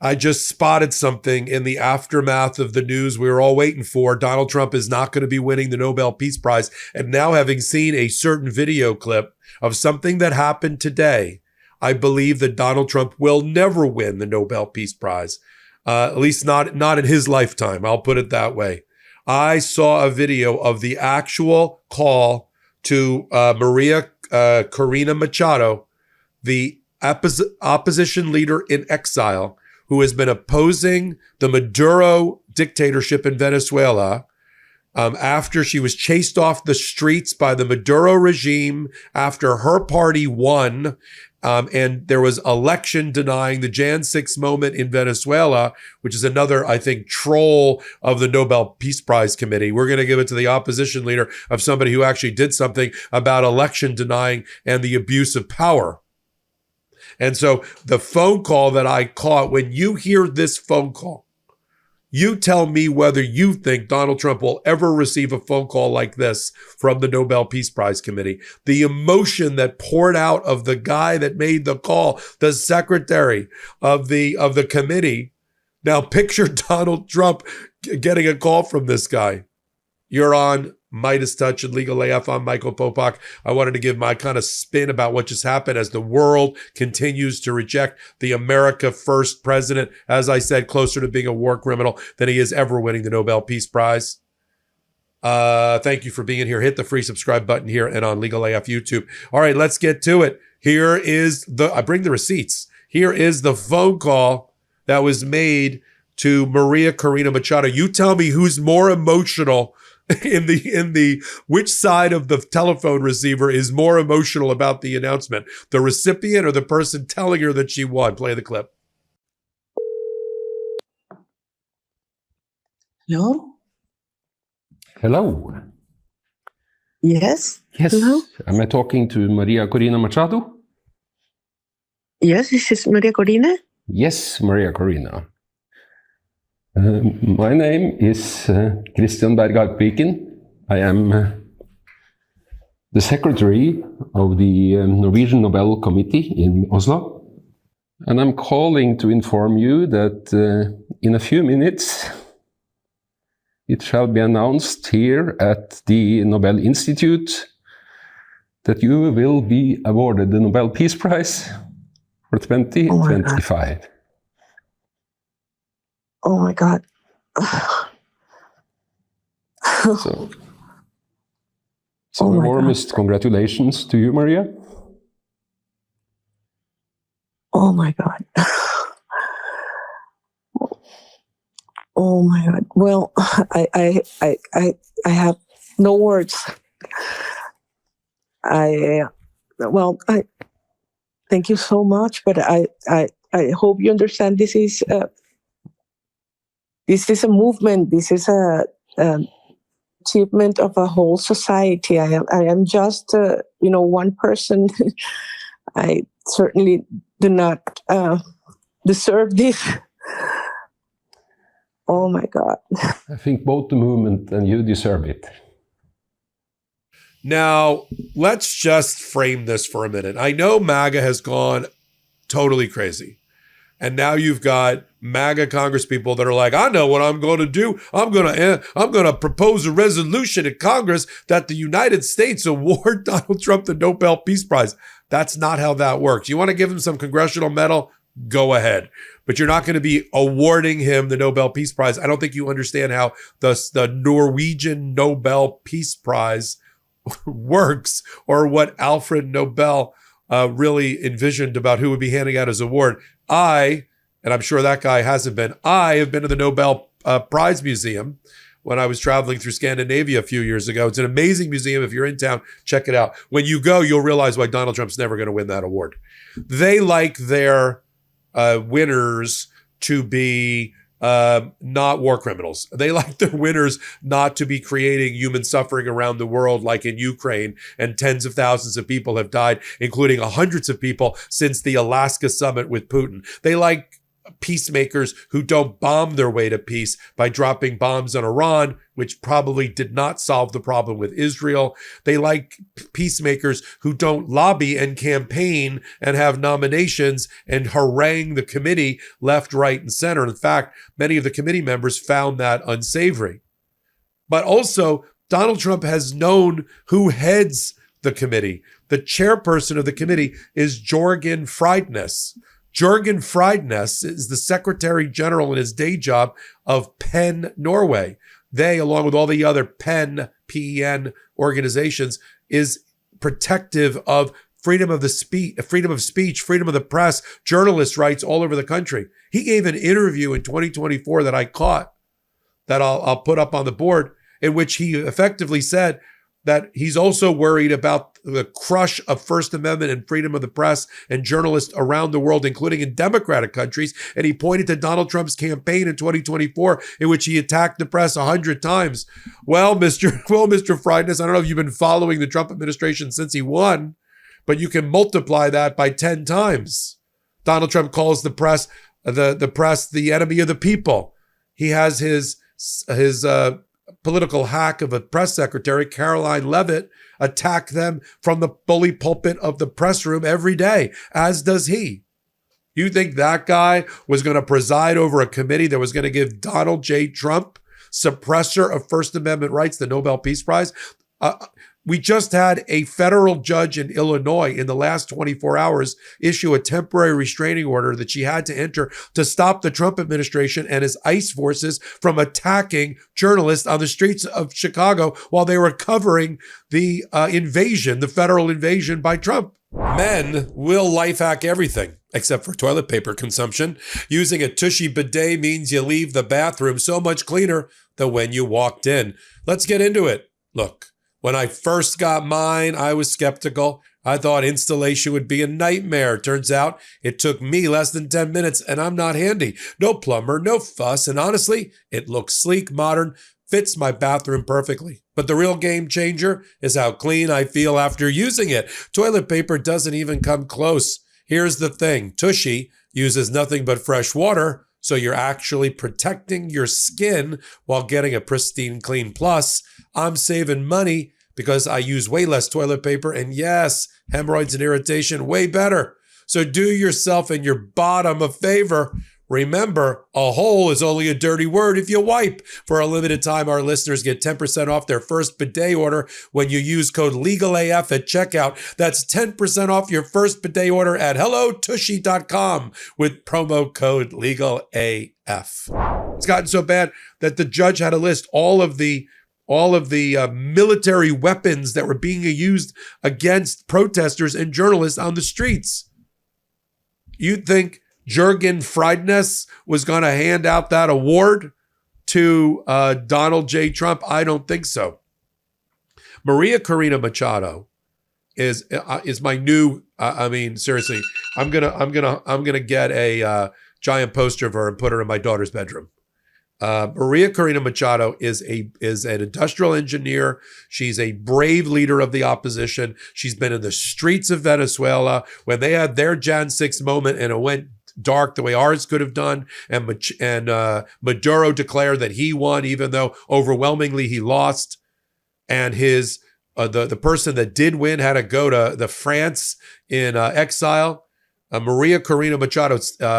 I just spotted something in the aftermath of the news we were all waiting for. Donald Trump is not going to be winning the Nobel Peace Prize. And now, having seen a certain video clip of something that happened today, I believe that Donald Trump will never win the Nobel Peace Prize, at least not in his lifetime. I'll put it that way. I saw a video of the actual call to Corina Machado, the opposition leader in exile, who has been opposing the Maduro dictatorship in Venezuela after she was chased off the streets by the Maduro regime after her party won. And there was election denying the Jan 6 moment in Venezuela, which is another, I think, troll of the Nobel Peace Prize Committee. We're going to give it to the opposition leader of somebody who actually did something about election denying and the abuse of power. And so the phone call that I caught, when you hear this phone call, you tell me whether you think Donald Trump will ever receive a phone call like this from the Nobel Peace Prize Committee. The emotion that poured out of the guy that made the call, the secretary of the committee. Now picture Donald Trump getting a call from this guy. You're on MeidasTouch and Legal AF. I'm Michael Popok. I wanted to give my kind of spin about what just happened as the world continues to reject the America First president, as I said, closer to being a war criminal than he is ever winning the Nobel Peace Prize. Thank you for being here. Hit the free subscribe button here and on Legal AF YouTube. All right, let's get to it. Here is I bring the receipts. Here is the phone call that was made to Corina Machado. You tell me who's more emotional in the which side of the telephone receiver is more emotional about the announcement, the recipient or the person telling her that she won. Play the clip. Hello? Hello. Yes? Yes. Hello? Am I talking to Corina Machado? Yes, this is Maria Corina. Yes, Corina. My name is Christian Berghardt Piken. I am the secretary of the Norwegian Nobel Committee in Oslo. And I'm calling to inform you that in a few minutes, it shall be announced here at the Nobel Institute that you will be awarded the Nobel Peace Prize for 2025. Oh my God. So warmest congratulations to you, Maria. Oh my God. Oh my God. Well, I have no words. I thank you so much, but I hope you understand this is a movement. This is a achievement of a whole society. I am just one person. I certainly do not deserve this. Oh my God. I think both the movement and you deserve it. Now, let's just frame this for a minute. I know MAGA has gone totally crazy. And now you've got MAGA congresspeople that are like, I know what I'm going to do. I'm going to propose a resolution in Congress that the United States award Donald Trump the Nobel Peace Prize. That's not how that works. You want to give him some congressional medal? Go ahead. But you're not going to be awarding him the Nobel Peace Prize. I don't think you understand how the Norwegian Nobel Peace Prize works, or what Alfred Nobel really envisioned about who would be handing out his award. And I'm sure that guy hasn't been, I have been to the Nobel Prize Museum when I was traveling through Scandinavia a few years ago. It's an amazing museum. If you're in town, check it out. When you go, you'll realize why Donald Trump's never going to win that award. They like their winners to be not war criminals. They like their winners not to be creating human suffering around the world, like in Ukraine, and tens of thousands of people have died, including hundreds of people since the Alaska summit with Putin. They like peacemakers who don't bomb their way to peace by dropping bombs on Iran, which probably did not solve the problem with Israel. They like peacemakers who don't lobby and campaign and have nominations and harangue the committee left, right, and center. In fact, many of the committee members found that unsavory. But also, Donald Trump has known who heads the committee. The chairperson of the committee is Jørgen Friednes. Jørgen Friednes is the Secretary General in his day job of PEN Norway. They, along with all the other PEN, PEN organizations, is protective of freedom of speech, freedom of the press, journalists' rights all over the country. He gave an interview in 2024 that I caught, that I'll put up on the board, in which he effectively said that he's also worried about the crush of First Amendment and freedom of the press and journalists around the world, including in democratic countries. And he pointed to Donald Trump's campaign in 2024, in which he attacked the press 100 times. Well, Mr. Friednes, I don't know if you've been following the Trump administration since he won, but you can multiply that by 10 times. Donald Trump calls the press the enemy of the people. He has his political hack of a press secretary, Caroline Leavitt, attack them from the bully pulpit of the press room every day, as does he. You think that guy was going to preside over a committee that was going to give Donald J. Trump, suppressor of First Amendment rights, the Nobel Peace Prize? We just had a federal judge in Illinois in the last 24 hours issue a temporary restraining order that she had to enter to stop the Trump administration and his ICE forces from attacking journalists on the streets of Chicago while they were covering the invasion, the federal invasion by Trump. Men will life hack everything except for toilet paper consumption. Using a tushy bidet means you leave the bathroom so much cleaner than when you walked in. Let's get into it. Look. When I first got mine, I was skeptical. I thought installation would be a nightmare. Turns out it took me less than 10 minutes, and I'm not handy. No plumber, no fuss, and honestly, it looks sleek, modern, fits my bathroom perfectly. But the real game changer is how clean I feel after using it. Toilet paper doesn't even come close. Here's the thing. Tushy uses nothing but fresh water, so you're actually protecting your skin while getting a pristine clean. Plus, I'm saving money because I use way less toilet paper, and yes, hemorrhoids and irritation way better. So do yourself and your bottom a favor. Remember, a hole is only a dirty word if you wipe. For a limited time, our listeners get 10% off their first bidet order when you use code LEGALAF at checkout. That's 10% off your first bidet order at hellotushy.com with promo code LEGALAF. It's gotten so bad that the judge had to list all of the military weapons that were being used against protesters and journalists on the streets. You'd think Jørgen Friednes was going to hand out that award to Donald J. Trump? I don't think so. Maria Corina Machado is my new. Seriously, I'm gonna get a giant poster of her and put her in my daughter's bedroom. Maria Corina Machado is an industrial engineer. She's a brave leader of the opposition. She's been in the streets of Venezuela when they had their Jan 6 moment and it went dark the way ours could have done. And Maduro declared that he won, even though overwhelmingly he lost. And his the person that did win had to go to the France in exile. Maria Corina Machado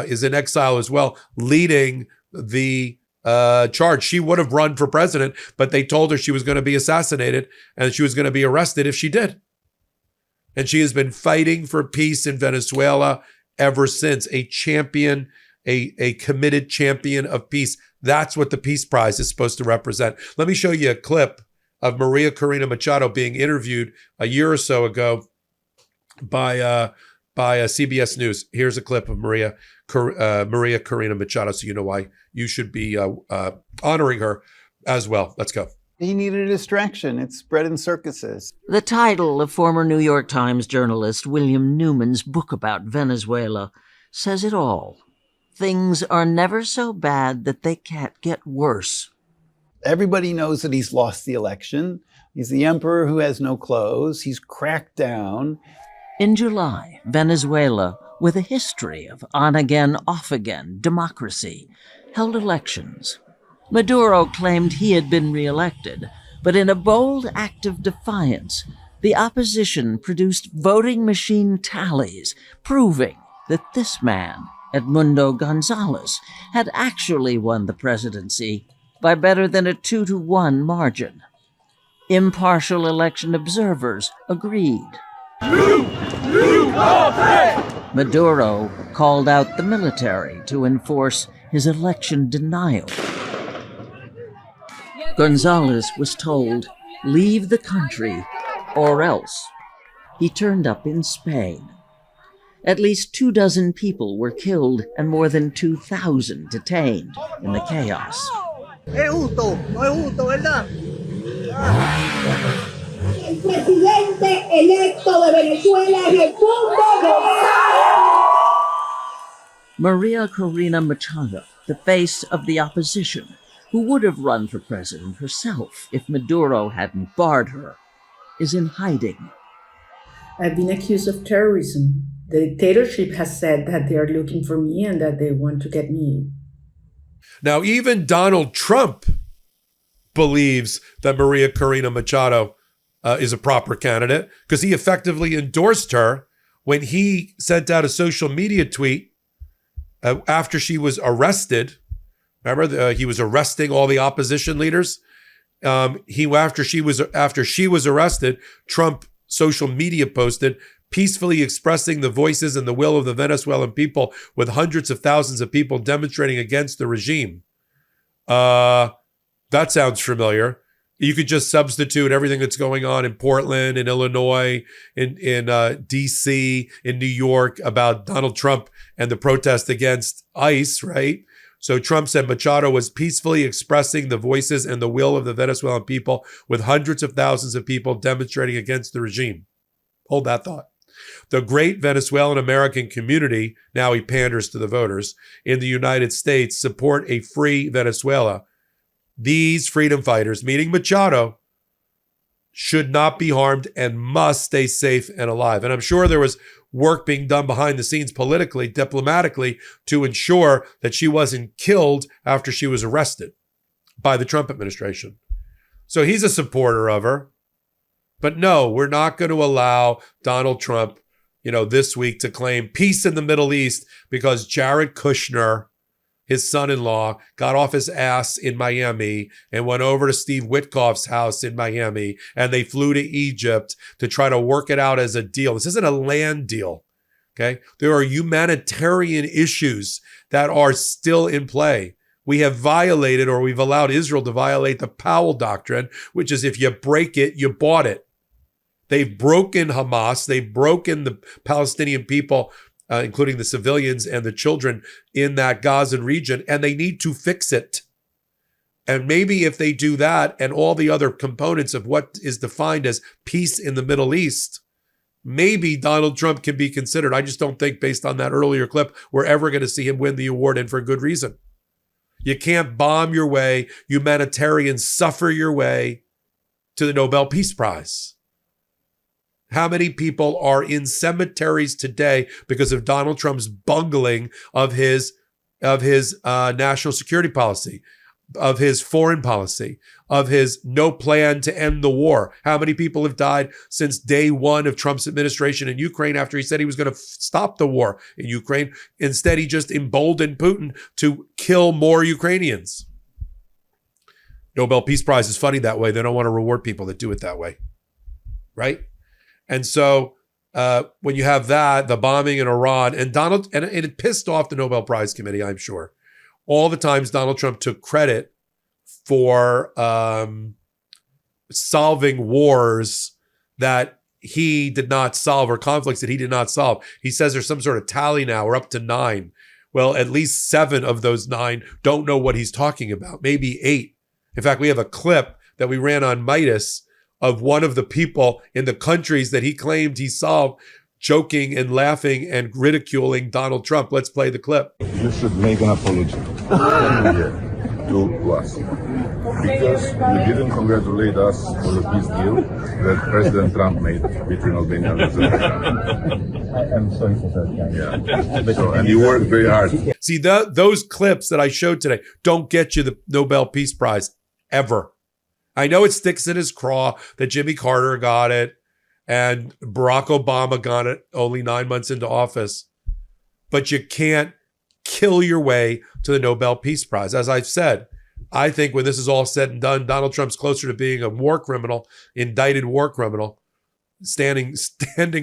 is in exile as well, leading the charge. She would have run for president, but they told her she was going to be assassinated and she was going to be arrested if she did. And she has been fighting for peace in Venezuela ever since, a champion, a committed champion of peace. That's what the Peace Prize is supposed to represent. Let me show you a clip of Maria Corina Machado being interviewed a year or so ago by CBS News. Here's a clip of Maria Corina Machado, so you know why you should be honoring her as well. Let's go. He needed a distraction. It's bread and circuses. The title of former New York Times journalist William Newman's book about Venezuela says it all. Things are never so bad that they can't get worse. Everybody knows that he's lost the election. He's the emperor who has no clothes. He's cracked down. In July, Venezuela with a history of on-again, off-again democracy, held elections. Maduro claimed he had been reelected, but in a bold act of defiance, the opposition produced voting machine tallies proving that this man, Edmundo Gonzalez, had actually won the presidency by better than a 2-1 margin. Impartial election observers agreed. Maduro called out the military to enforce his election denial. Gonzalez was told, "Leave the country or else." He turned up in Spain. At least 24 people were killed and more than 2,000 detained in the chaos. El presidente electo de Venezuela es Edmundo González. Maria Corina Machado, the face of the opposition, who would have run for president herself if Maduro hadn't barred her, is in hiding. I've been accused of terrorism. The dictatorship has said that they are looking for me and that they want to get me. Now, even Donald Trump believes that Maria Corina Machado is a proper candidate because he effectively endorsed her when he sent out a social media tweet after she was arrested. Remember, he was arresting all the opposition leaders. After she was arrested, Trump social media posted, peacefully expressing the voices and the will of the Venezuelan people, with hundreds of thousands of people demonstrating against the regime. That sounds familiar. You could just substitute everything that's going on in Portland, in Illinois, in DC, in New York about Donald Trump and the protest against ICE, right? So Trump said Machado was peacefully expressing the voices and the will of the Venezuelan people, with hundreds of thousands of people demonstrating against the regime. Hold that thought. The great Venezuelan American community, now he panders to the voters, in the United States support a free Venezuela. These freedom fighters, meaning Machado, should not be harmed and must stay safe and alive. And I'm sure there was work being done behind the scenes politically, diplomatically, to ensure that she wasn't killed after she was arrested by the Trump administration. So he's a supporter of her. But no, we're not going to allow Donald Trump, this week to claim peace in the Middle East because Jared Kushner, his son-in-law, got off his ass in Miami and went over to Steve Witkoff's house in Miami, and they flew to Egypt to try to work it out as a deal. This isn't a land deal, okay? There are humanitarian issues that are still in play. We have violated, or we've allowed Israel to violate, the Powell Doctrine, which is if you break it, you bought it. They've broken Hamas. They've broken the Palestinian people, including the civilians and the children in that Gazan region, and they need to fix it. And maybe if they do that and all the other components of what is defined as peace in the Middle East, maybe Donald Trump can be considered. I just don't think, based on that earlier clip, we're ever going to see him win the award, and for good reason. You can't bomb your way, humanitarian suffer your way to the Nobel Peace Prize. How many people are in cemeteries today because of Donald Trump's bungling of his national security policy, of his foreign policy, of his no plan to end the war? How many people have died since day one of Trump's administration in Ukraine after he said he was going to stop the war in Ukraine? Instead, he just emboldened Putin to kill more Ukrainians. Nobel Peace Prize is funny that way. They don't want to reward people that do it that way, right? And so when you have that, the bombing in Iran, and it pissed off the Nobel Prize Committee, I'm sure. All the times Donald Trump took credit for solving wars that he did not solve, or conflicts that he did not solve. He says there's some sort of tally now. We're up to 9. Well, at least 7 of those 9 don't know what he's talking about, maybe 8. In fact, we have a clip that we ran on Meidas of one of the people in the countries that he claimed he solved joking and laughing and ridiculing Donald Trump. Let's play the clip. You should make an apology. to us. Because you didn't congratulate us for the peace deal that President Trump made between Albania and Venezuela. I'm sorry for that. Yeah. So, and you worked very hard. See, those clips that I showed today don't get you the Nobel Peace Prize ever. I know it sticks in his craw that Jimmy Carter got it and Barack Obama got it only 9 months into office. But you can't kill your way to the Nobel Peace Prize. As I've said, I think when this is all said and done, Donald Trump's closer to being a war criminal, indicted war criminal, standing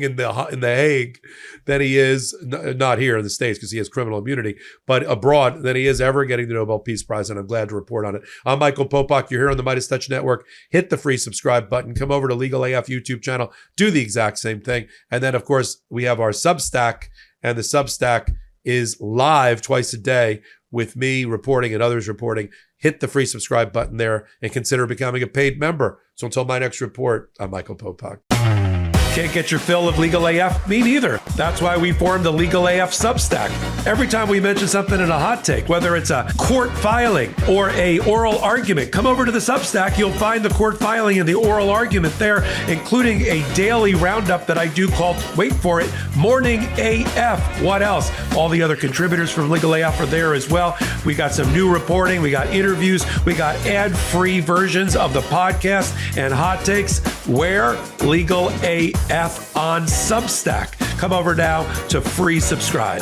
in the Hague than he is, not here in the States because he has criminal immunity, but abroad than he is ever getting the Nobel Peace Prize, and I'm glad to report on it. I'm Michael Popok. You're here on the MeidasTouch Network. Hit the free subscribe button. Come over to Legal AF YouTube channel. Do the exact same thing. And then, of course, we have our Substack, and the Substack is live twice a day with me reporting and others reporting. Hit the free subscribe button there and consider becoming a paid member. So until my next report, I'm Michael Popok. Can't get your fill of Legal AF? Me neither. That's why we formed the Legal AF Substack. Every time we mention something in a hot take, whether it's a court filing or a oral argument, come over to the Substack. You'll find the court filing and the oral argument there, including a daily roundup that I do called, wait for it, Morning AF. What else? All the other contributors from Legal AF are there as well. We got some new reporting. We got interviews. We got ad-free versions of the podcast and hot takes. Where? Legal AF on Substack. Come over now to free subscribe.